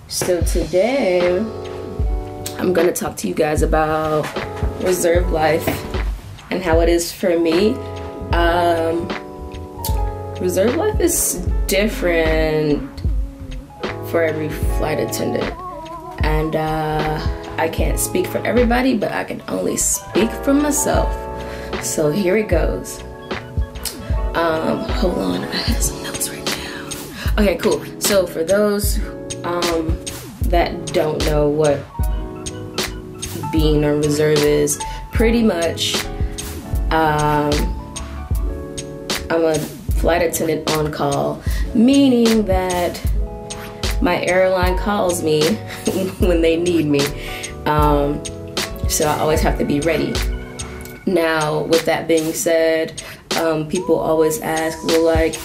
So today, I'm gonna talk to you guys about reserve life and how it is for me. Reserve life is different for every flight attendant, and I can't speak for everybody, but I can only speak for myself. So here it goes. Hold on, I have some notes right now. Okay, cool. So for those that don't know what being on reserve is, pretty much I'm a flight attendant on call, meaning that my airline calls me when they need me, so I always have to be ready. Now, with that being said, people always ask, well, like,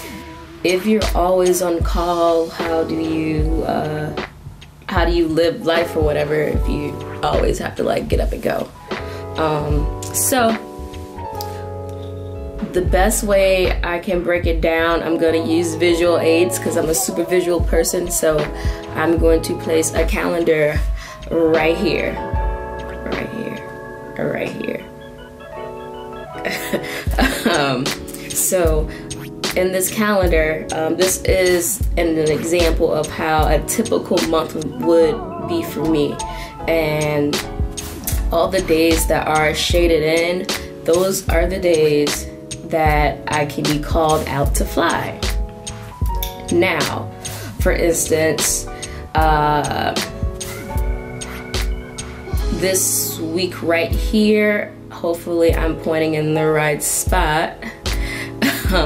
if you're always on call, how do you live life or whatever if you always have to like get up and go? So the best way I can break it down, I'm going to use visual aids because I'm a super visual person. So I'm going to place a calendar right here, right here. So in this calendar, this is an example of how a typical month would be for me, and all the days that are shaded in, those are the days that I can be called out to fly. Now, for instance, this week right here, hopefully I'm pointing in the right spot.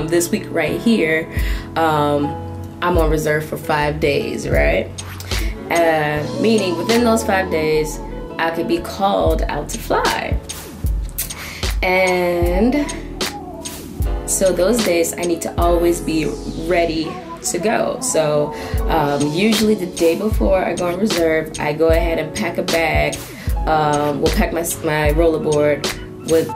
This week right here, I'm on reserve for 5 days, right? Meaning within those 5 days, I could be called out to fly. And so those days I need to always be ready to go. So usually the day before I go on reserve, I go ahead and pack a bag. We'll pack my rollerboard with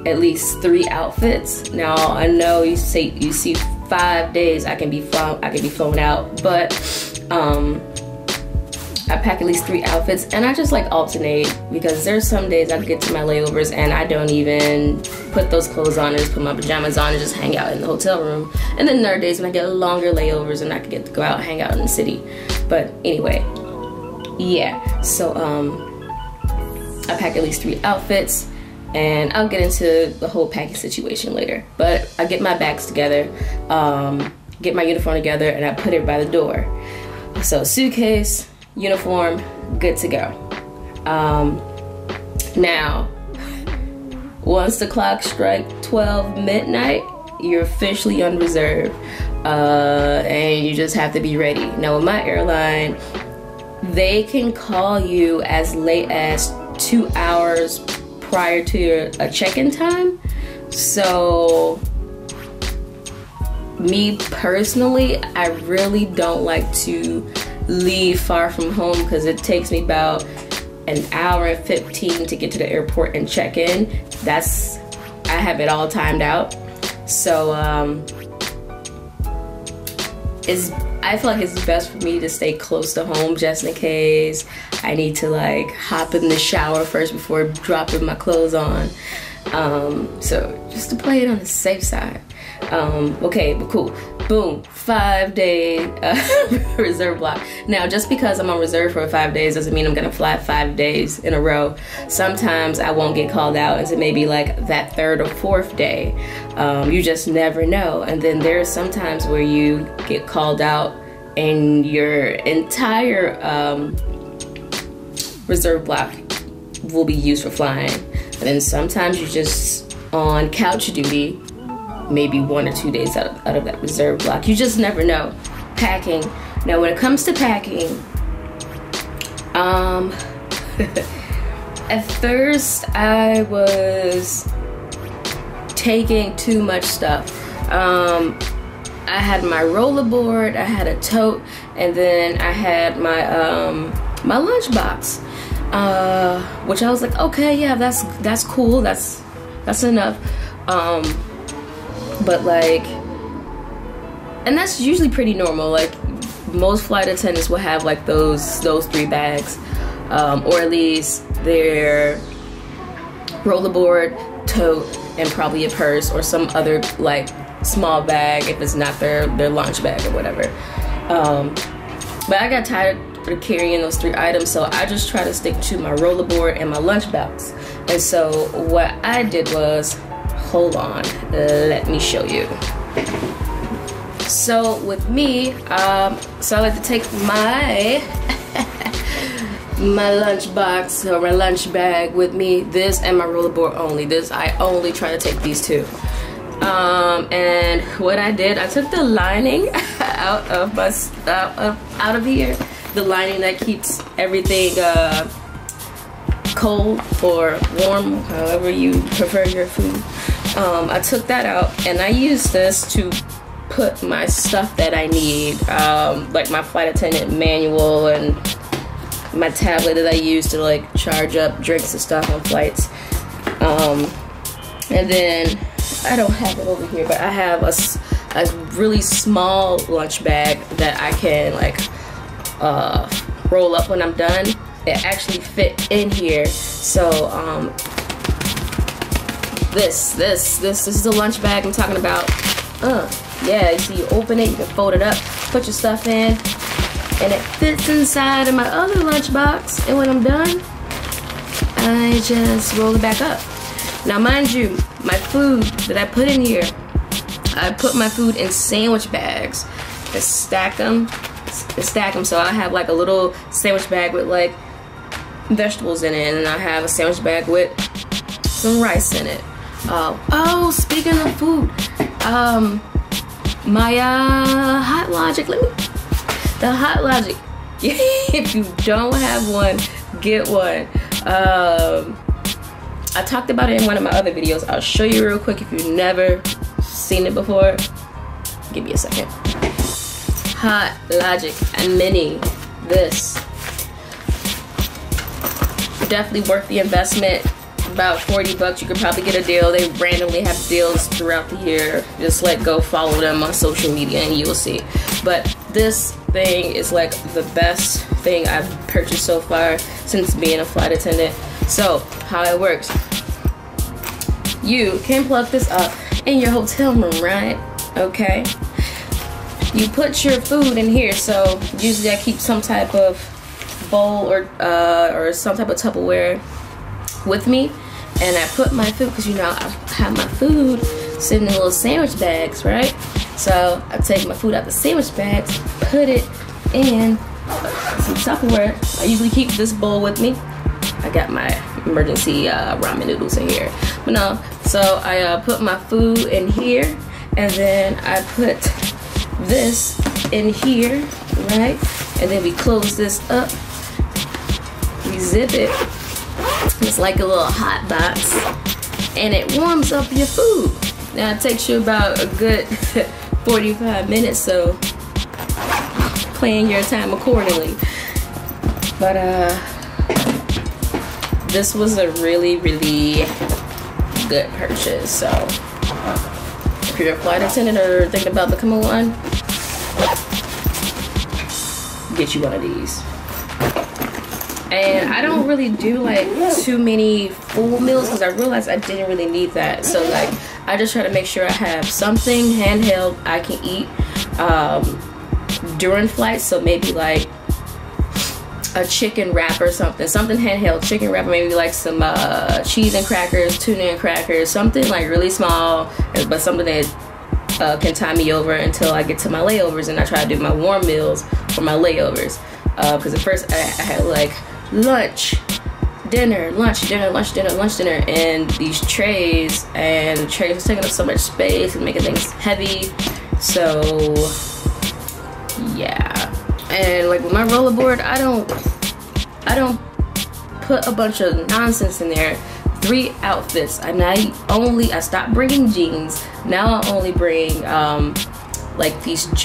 at least 3 outfits. Now I know you see 5 days I can be flown out, but I pack at least 3 outfits, and I just like alternate, because there's some days I get to my layovers and I don't even put those clothes on, and just put my pajamas on and just hang out in the hotel room. And then there are days when I get longer layovers and I can get to go out and hang out in the city. But anyway, yeah, so I pack at least 3 outfits, and I'll get into the whole packing situation later. But I get my bags together, get my uniform together, and I put it by the door. So suitcase, uniform, good to go. Now, once the clock strikes 12 midnight, you're officially on reserve, and you just have to be ready. Now with my airline, they can call you as late as 2 hours prior to a check-in time. So me personally, I really don't like to leave far from home, because it takes me about an hour and 15 to get to the airport and check in. I have it all timed out. So I feel like it's best for me to stay close to home, just in case I need to like hop in the shower first before dropping my clothes on. So just to play it on the safe side. Okay, but cool. Boom, 5-day reserve block. Now, just because I'm on reserve for 5 days doesn't mean I'm gonna fly 5 days in a row. Sometimes I won't get called out until maybe like that 3rd or 4th day. You just never know. And then there's sometimes where you get called out and your entire reserve block will be used for flying. And then sometimes you're just on couch duty, maybe 1 or 2 days out of that reserve block. You just never know. Packing. Now when it comes to packing, At first I was taking too much stuff. I had my rollerboard, I had a tote, and then I had my my lunchbox, which I was like, okay, yeah, that's cool, that's enough. But like, and that's usually pretty normal. Like most flight attendants will have like those 3 bags, or at least their rollerboard, tote, and probably a purse or some other like small bag if it's not their lunch bag or whatever. But I got tired of carrying those 3 items, so I just try to stick to my rollerboard and my lunchbox. And so what I did was, hold on, let me show you. So with me, so I like to take my my lunchbox or my lunch bag with me. This and my rollerboard only. I only try to take these 2. And what I did, I took the lining out of here, the lining that keeps everything cold or warm, however you prefer your food. I took that out and I used this to put my stuff that I need, like my flight attendant manual and my tablet that I use to like charge up drinks and stuff on flights. And then I don't have it over here, but I have a really small lunch bag that I can like roll up when I'm done. It actually fit in here. So this is the lunch bag I'm talking about. Yeah, you see, you open it, you can fold it up, put your stuff in, and it fits inside of my other lunchbox. And when I'm done, I just roll it back up. Now mind you, my food that I put in here, I put my food in sandwich bags and stack them. So I have like a little sandwich bag with like vegetables in it, and I have a sandwich bag with some rice in it. Oh, speaking of food, my Hot Logic, the Hot Logic, if you don't have one, get one. I talked about it in one of my other videos. I'll show you real quick if you've never seen it before. Give me a second. Hot Logic and Mini. This. Definitely worth the investment. About 40 bucks. You could probably get a deal. They randomly have deals throughout the year. Just like go follow them on social media and you will see. But this thing is like the best thing I've purchased so far since being a flight attendant. So how it works, you can plug this up in your hotel room, right? Okay, you put your food in here. So usually I keep some type of bowl or some type of Tupperware with me, and I put my food, because you know I have my food sitting in little sandwich bags, right? So I take my food out the sandwich bags, put it in some Tupperware. I usually keep this bowl with me. I got my emergency ramen noodles in here. But no, so I put my food in here, and then I put this in here, right? And then we close this up, we zip it. It's like a little hot box, and it warms up your food. Now it takes you about a good 45 minutes, so plan your time accordingly. But this was a really, really good purchase. So if you're a flight attendant or thinking about becoming one, get you one of these. And I don't really do like too many full meals because I realized I didn't really need that. So like I just try to make sure I have something handheld I can eat during flights. So maybe like a chicken wrap or something handheld, chicken wrap, maybe like some cheese and crackers, tuna and crackers, something like really small, but something that can tie me over until I get to my layovers. And I try to do my warm meals for my layovers, because at first I had like lunch, dinner, and these trays, and the trays was taking up so much space and making things heavy. So yeah. And like with my rollerboard, I don't I don't put a bunch of nonsense in there. 3 outfits. I stopped bringing jeans. Now I only bring like these thin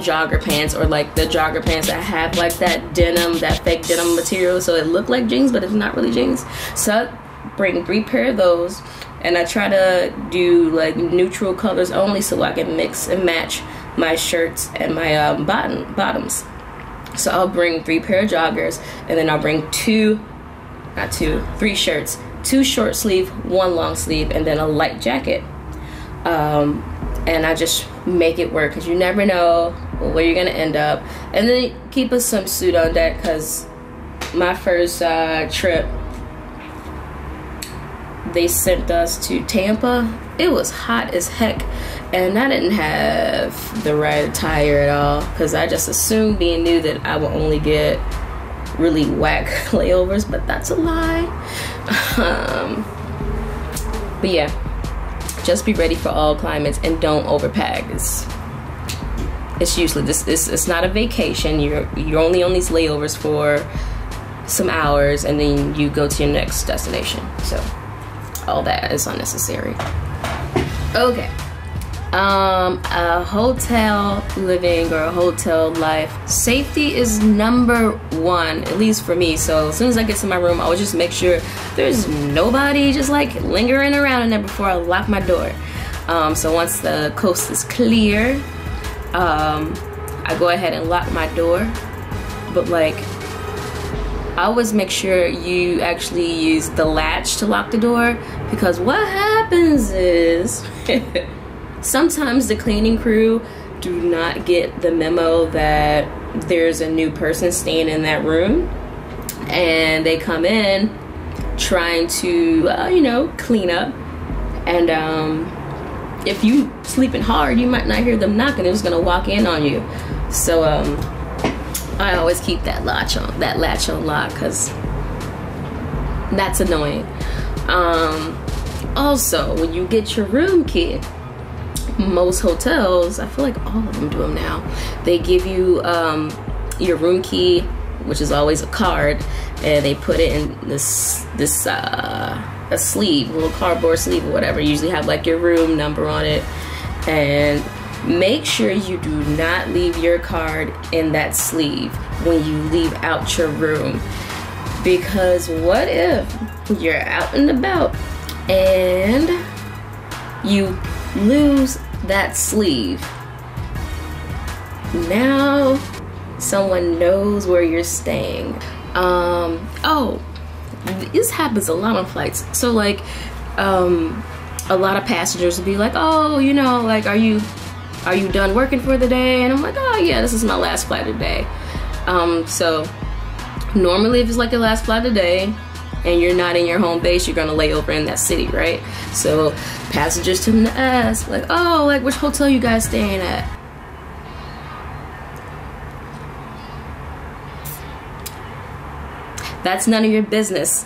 jogger pants, or like the jogger pants that have like that denim, that fake denim material, so it look like jeans but it's not really jeans. So I bring 3 pair of those, and I try to do like neutral colors only so I can mix and match my shirts and my bottoms. So I'll bring 3 pair of joggers, and then I'll bring 3 shirts, 2 short sleeve, 1 long sleeve, and then a light jacket. And I just make it work, because you never know where you're gonna end up. And then keep a swimsuit on deck, because my first trip, they sent us to Tampa. It was hot as heck, and I didn't have the right attire at all, because I just assumed, being new, that I would only get really whack layovers, but that's a lie. But yeah, just be ready for all climates and don't overpack. It's usually it's not a vacation. You're only on these layovers for some hours, and then you go to your next destination. So all that is unnecessary. Okay. A hotel living or a hotel life, safety is number 1, at least for me. So as soon as I get to my room, I would just make sure there's nobody just like lingering around in there before I lock my door. So once the coast is clear, I go ahead and lock my door. But like, I always make sure you actually use the latch to lock the door, because what happens is sometimes the cleaning crew do not get the memo that there's a new person staying in that room, and they come in trying to you know, clean up, and if you sleeping hard, you might not hear them knocking. They're just gonna walk in on you. So I always keep that latch on lock, because that's annoying. Also, when you get your room key, most hotels, I feel like all of them do them now, they give you your room key, which is always a card, and they put it in a sleeve, a little cardboard sleeve or whatever. You usually have like your room number on it, and make sure you do not leave your card in that sleeve when you leave out your room, because what if you're out and about and you lose that sleeve? Now someone knows where you're staying. Oh, this happens a lot on flights. So like a lot of passengers will be like, oh, you know, like, are you done working for the day? And I'm like, oh yeah, this is my last flight of the day. So normally if it's like your last flight of the day and you're not in your home base, you're gonna lay over in that city, right? So passengers tend to ask, like, oh, like, which hotel you guys staying at? That's none of your business.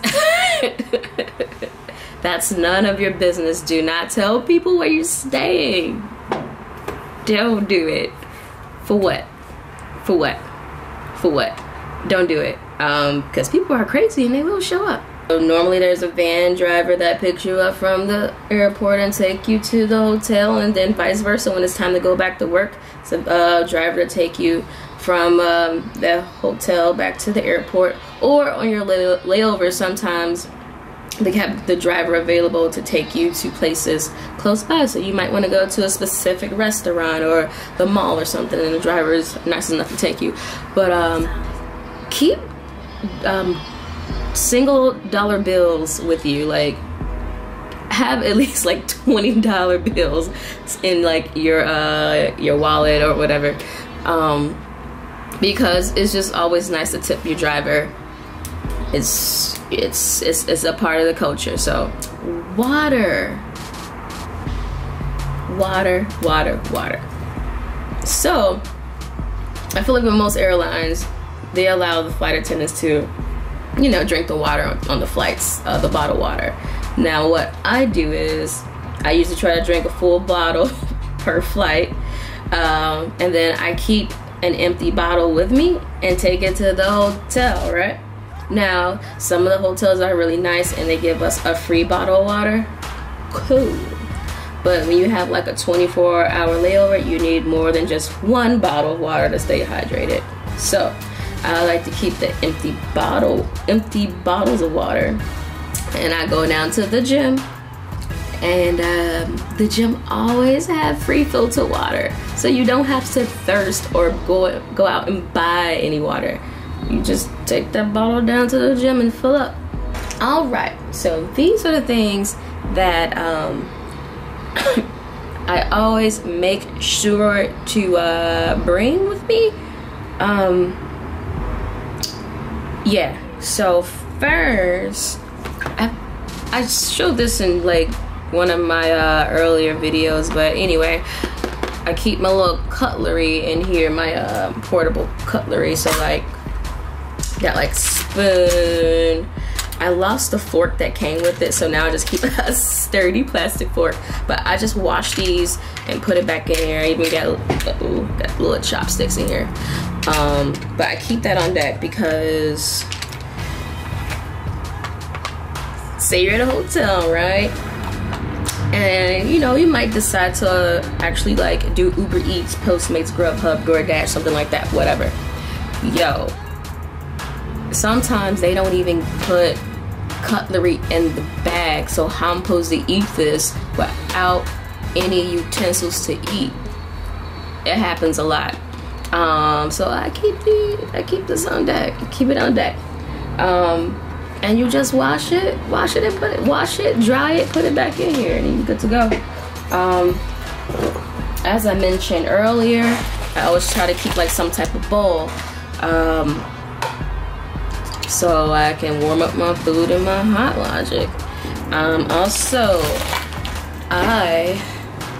That's none of your business. Do not tell people where you're staying. Don't do it. For what? For what? For what? Don't do it. Because people are crazy and they will show up. So normally there's a van driver that picks you up from the airport and take you to the hotel, and then vice versa. When it's time to go back to work, it's a driver to take you from the hotel back to the airport. Or on your layover, sometimes they have the driver available to take you to places close by. So you might want to go to a specific restaurant or the mall or something, and the driver is nice enough to take you. But keep single dollar bills with you. Like, have at least like $20 bills in like your wallet or whatever, because it's just always nice to tip your driver. It's a part of the culture. So water. So I feel like with most airlines, they allow the flight attendants to, you know, drink the water on the flights, the bottled water. Now what I do is I usually try to drink a full bottle per flight, and then I keep an empty bottle with me and take it to the hotel, right? Now, some of the hotels are really nice and they give us a free bottle of water. Cool. But when you have like a 24-hour layover, you need more than just one bottle of water to stay hydrated. So I like to keep the empty bottles of water. And I go down to the gym, and the gym always have free filtered water, so you don't have to thirst or go out and buy any water. You just take that bottle down to the gym and fill up. All right, so these are the things that I always make sure to bring with me. Yeah, so first, I showed this in like one of my earlier videos, but anyway, I keep my little cutlery in here, my portable cutlery. So like, got like spoon. I lost the fork that came with it, so now I just keep a sturdy plastic fork. But I just wash these and put it back in here. I even got little chopsticks in here. But I keep that on deck because say you're at a hotel, right? And you know, you might decide to actually like do Uber Eats, Postmates, Grubhub, DoorDash, something like that, whatever. Yo, sometimes they don't even put cutlery in the bag, so how I'm supposed to eat this without any utensils to eat? It happens a lot. So I keep this on deck. Keep it on deck. And you just wash it and wash it, dry it, put it back in here, and you're good to go. As I mentioned earlier, I always try to keep like some type of bowl, so I can warm up my food in my Hot Logic. Also, I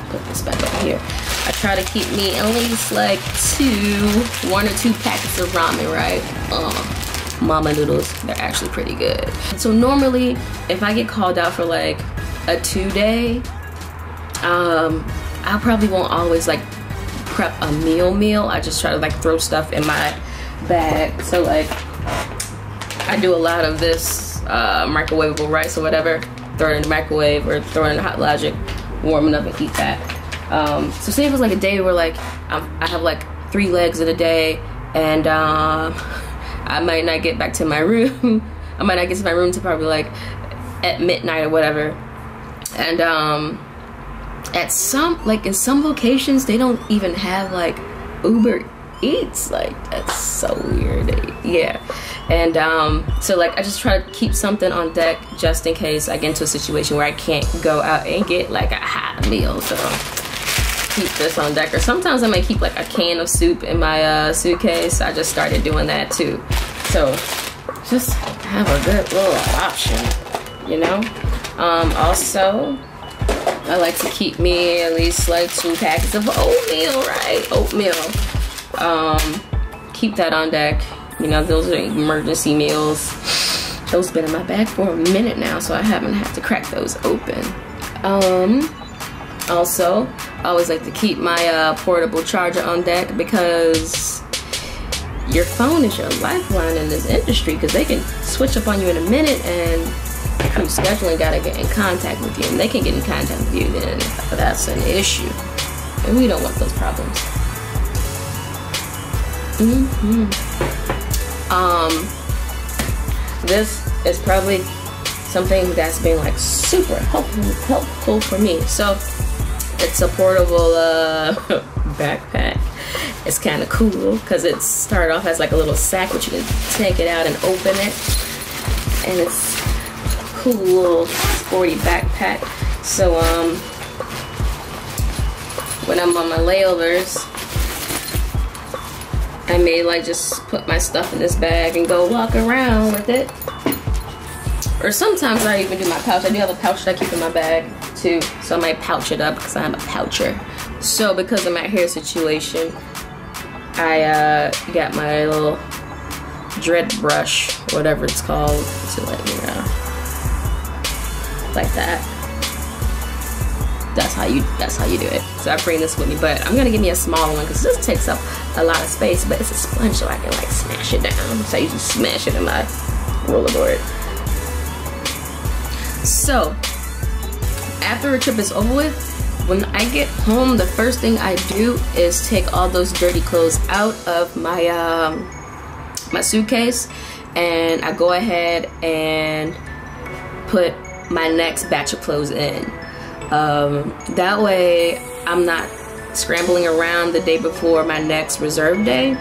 put this back up here. I try to keep me at least like 1 or 2 packets of ramen, right? Mama noodles, they're actually pretty good. So normally, if I get called out for like a 2-day, I probably won't always like prep a meal. I just try to like throw stuff in my bag. So like, I do a lot of this microwavable rice or whatever, throw it in the microwave or throw it in the Hot Logic, warm it up and eat that. So say if it was like a day where like I have like 3 legs in a day, and I might not get back to my room. I might not get to my room till probably like at midnight or whatever. And at some, like in some locations, they don't even have like Uber Eats. Like, that's so weird. Yeah. And so like I just try to keep something on deck just in case I get into a situation where I can't go out and get like a hot meal. So keep this on deck. Or sometimes I might keep like a can of soup in my suitcase. I just started doing that too. So just have a good little option, you know. Also, I like to keep me at least like 2 packets of oatmeal, right? Oatmeal. Keep that on deck. You know, those are emergency meals. Those have been in my bag for a minute now, so I haven't had to crack those open. Also, I always like to keep my portable charger on deck, because your phone is your lifeline in this industry, because they can switch up on you in a minute, and crew scheduling gotta get in contact with you, and they can get in contact with you, then that's an issue, and we don't want those problems. This is probably something that's been like super helpful for me. So it's a portable backpack. It's kind of cool because it started off as like a little sack, which you can take it out and open it, and it's a cool little sporty backpack. So when I'm on my layovers, I may like just put my stuff in this bag and go walk around with it. Or sometimes I even do my pouch. I do have a pouch that I keep in my bag too, so I might pouch it up because I'm a poucher. So because of my hair situation, I got my little dread brush, whatever it's called, to let me know, like that. That's how you do it. So I bring this with me, but I'm gonna give me a smaller one because this takes up a lot of space, but it's a sponge so I can like smash it down. So I usually smash it in my rollerboard. So after a trip is over with, when I get home, the first thing I do is take all those dirty clothes out of my my suitcase, and I go ahead and put my next batch of clothes in. That way I'm not scrambling around the day before my next reserve day.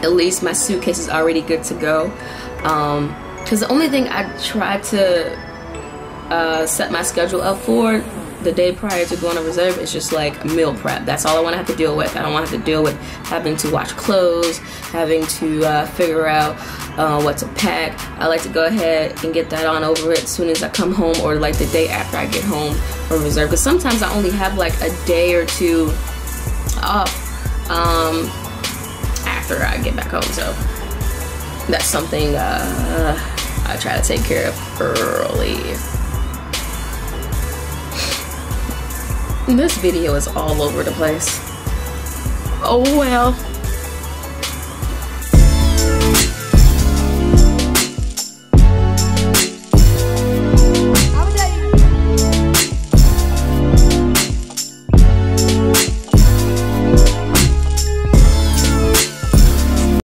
At least my suitcase is already good to go. Because the only thing I try to set my schedule up for the day prior to going to reserve is just like meal prep. That's all I want to have to deal with. I don't want to have to deal with having to wash clothes, having to figure out what to pack. I like to go ahead and get that on over it as soon as I come home, or like the day after I get home from reserve. Because sometimes I only have like a day or two off after I get back home. So that's something I try to take care of early. This video is all over the place. Oh well.